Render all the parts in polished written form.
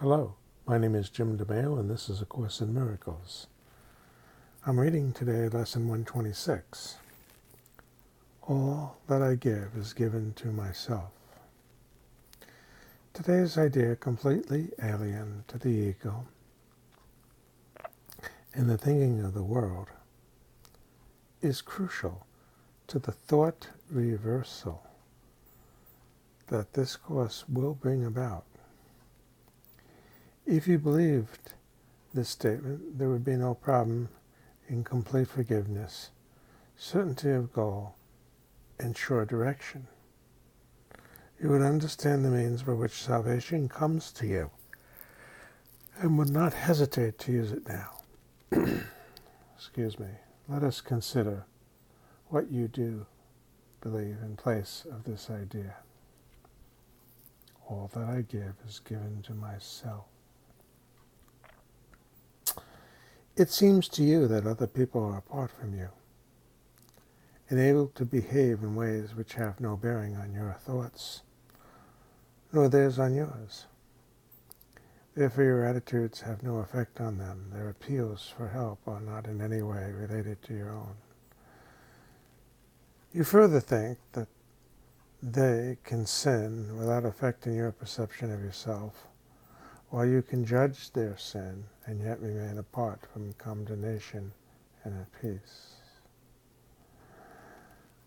Hello, my name is Jim DeMaio and this is A Course in Miracles. I'm reading today Lesson 126. All that I give is given to myself. Today's idea, completely alien to the ego and the thinking of the world, is crucial to the thought reversal that this Course will bring about. If you believed this statement, there would be no problem in complete forgiveness, certainty of goal, and sure direction. You would understand the means by which salvation comes to you and would not hesitate to use it now. Excuse me. Let us consider what you do believe in place of this idea. All that I give is given to myself. It seems to you that other people are apart from you and able to behave in ways which have no bearing on your thoughts, nor theirs on yours. Therefore your attitudes have no effect on them. Their appeals for help are not in any way related to your own. You further think that they can sin without affecting your perception of yourself, while you can judge their sin and yet remain apart from condemnation and at peace.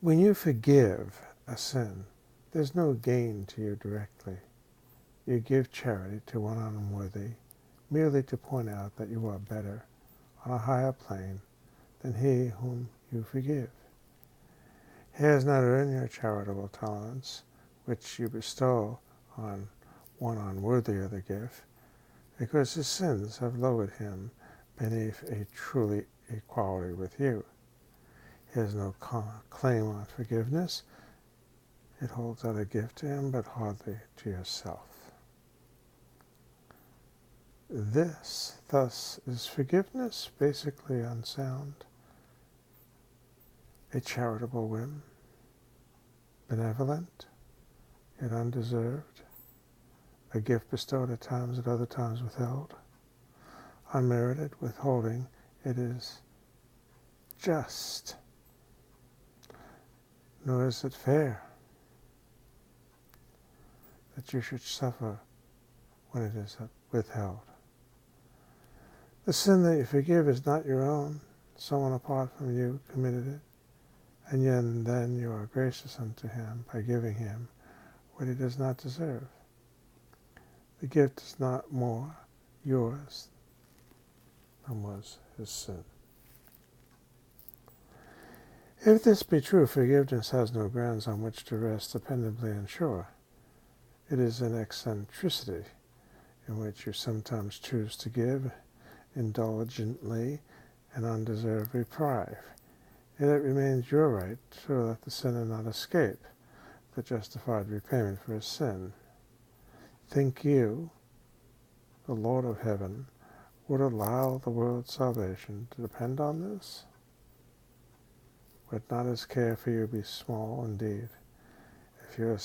When you forgive a sin, there's no gain to you directly. You give charity to one unworthy, merely to point out that you are better, on a higher plane, than he whom you forgive. He has not earned your charitable tolerance, which you bestow on one unworthy of the gift, because his sins have lowered him beneath a truly equality with you. He has no claim on forgiveness. It holds out a gift to him, but hardly to yourself. Thus, is forgiveness basically unsound, a charitable whim, benevolent, yet undeserved, a gift bestowed at times, at other times withheld, unmerited, withholding, it is just, nor is it fair that you should suffer when it is withheld. The sin that you forgive is not your own. Someone apart from you committed it, and then you are gracious unto him by giving him what he does not deserve. The gift is not more yours than was his sin. If this be true, forgiveness has no grounds on which to rest dependably and sure. It is an eccentricity in which you sometimes choose to give indulgently an undeserved reprieve. Yet it remains your right to let the sinner not escape the justified repayment for his sin. Think you, the Lord of heaven, would allow the world's salvation to depend on this? Would not his care for you be small indeed, if your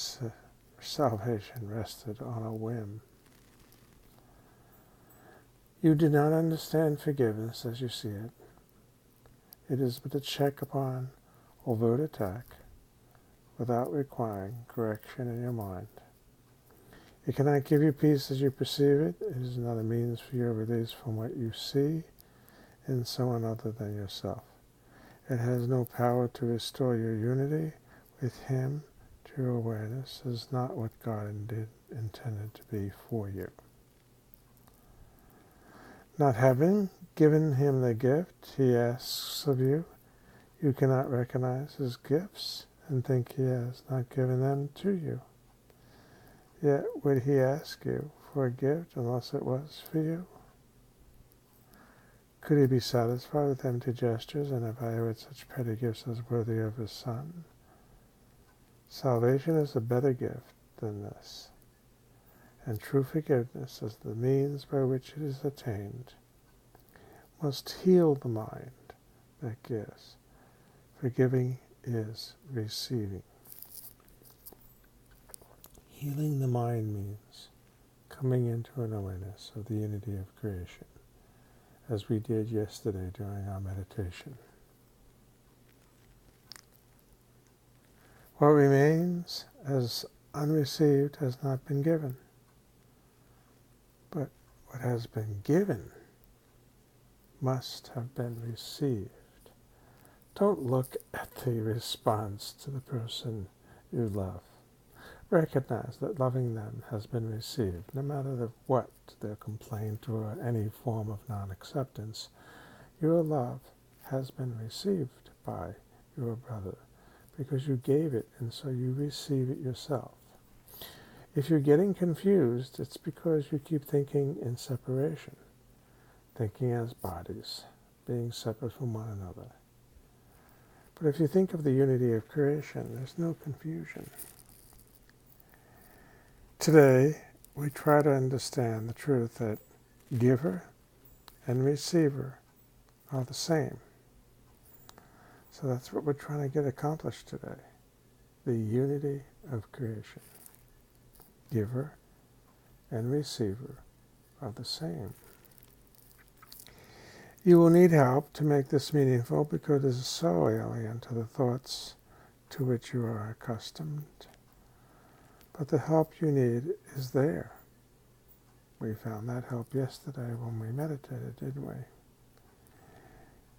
salvation rested on a whim? You do not understand forgiveness as you see it. It is but a check upon overt attack, without requiring correction in your mind. It cannot give you peace as you perceive it. It is not a means for your release from what you see in someone other than yourself. It has no power to restore your unity with him to your awareness. It is not what God intended to be for you. Not having given him the gift he asks of you, you cannot recognize his gifts and think he has not given them to you. Yet would he ask you for a gift unless it was for you? Could he be satisfied with empty gestures and evaluate such petty gifts as worthy of his Son? Salvation is a better gift than this, and true forgiveness, as the means by which it is attained, must heal the mind that gives. Forgiving is receiving. Healing the mind means coming into an awareness of the unity of creation, as we did yesterday during our meditation. What remains as unreceived has not been given, but what has been given must have been received. Don't look at the response to the person you love. Recognize that loving them has been received, no matter what their complaint or any form of non-acceptance. Your love has been received by your brother because you gave it, and so you receive it yourself. If you're getting confused, it's because you keep thinking in separation, thinking as bodies, being separate from one another. But if you think of the unity of creation, there's no confusion. Today, we try to understand the truth that giver and receiver are the same. So that's what we're trying to get accomplished today. The unity of creation. Giver and receiver are the same. You will need help to make this meaningful because it is so alien to the thoughts to which you are accustomed. But the help you need is there. We found that help yesterday when we meditated, didn't we?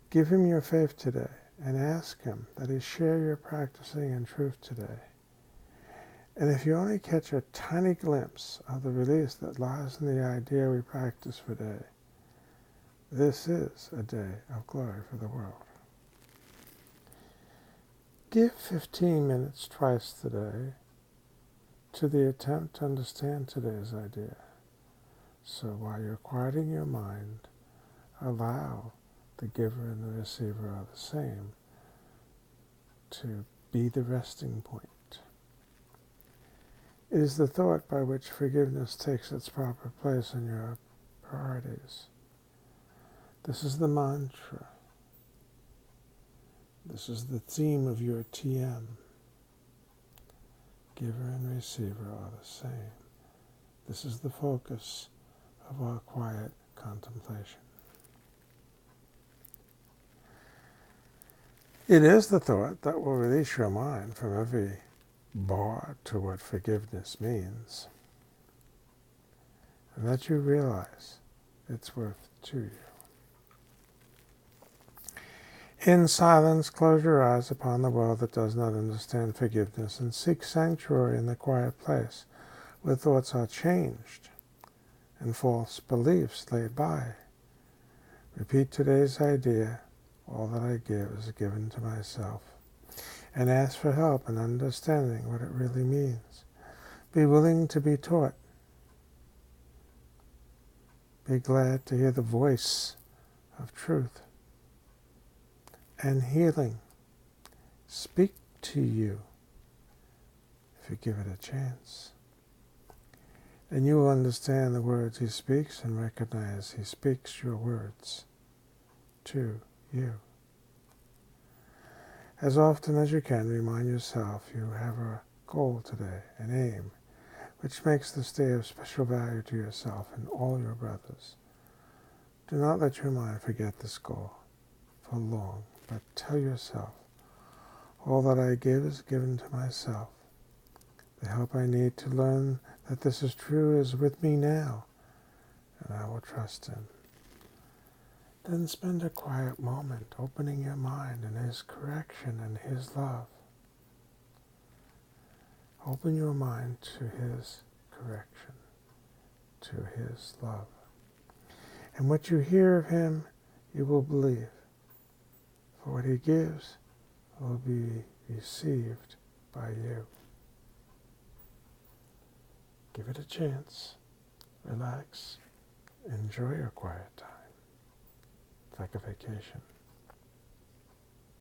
Give him your faith today and ask him that he share your practicing in truth today. And if you only catch a tiny glimpse of the release that lies in the idea we practice for today, this is a day of glory for the world. Give 15 minutes twice today to the attempt to understand today's idea. So while you're quieting your mind, allow the giver and the receiver are the same to be the resting point. It is the thought by which forgiveness takes its proper place in your priorities. This is the mantra. This is the theme of your TM. Giver and receiver are the same. This is the focus of our quiet contemplation. It is the thought that will release your mind from every bar to what forgiveness means, and that you realize its worth to you. In silence, close your eyes upon the world that does not understand forgiveness and seek sanctuary in the quiet place where thoughts are changed and false beliefs laid by. Repeat today's idea, all that I give is given to myself, and ask for help in understanding what it really means. Be willing to be taught. Be glad to hear the voice of truth and healing speak to you if you give it a chance. And you will understand the words he speaks and recognize he speaks your words to you. As often as you can, remind yourself you have a goal today, an aim, which makes this day of special value to yourself and all your brothers. Do not let your mind forget this goal for long, but tell yourself, all that I give is given to myself. The help I need to learn that this is true is with me now, and I will trust him. Then spend a quiet moment opening your mind in his correction and his love. Open your mind to his correction, to his love. And what you hear of him, you will believe. For what he gives will be received by you. Give it a chance. Relax. Enjoy your quiet time. It's like a vacation.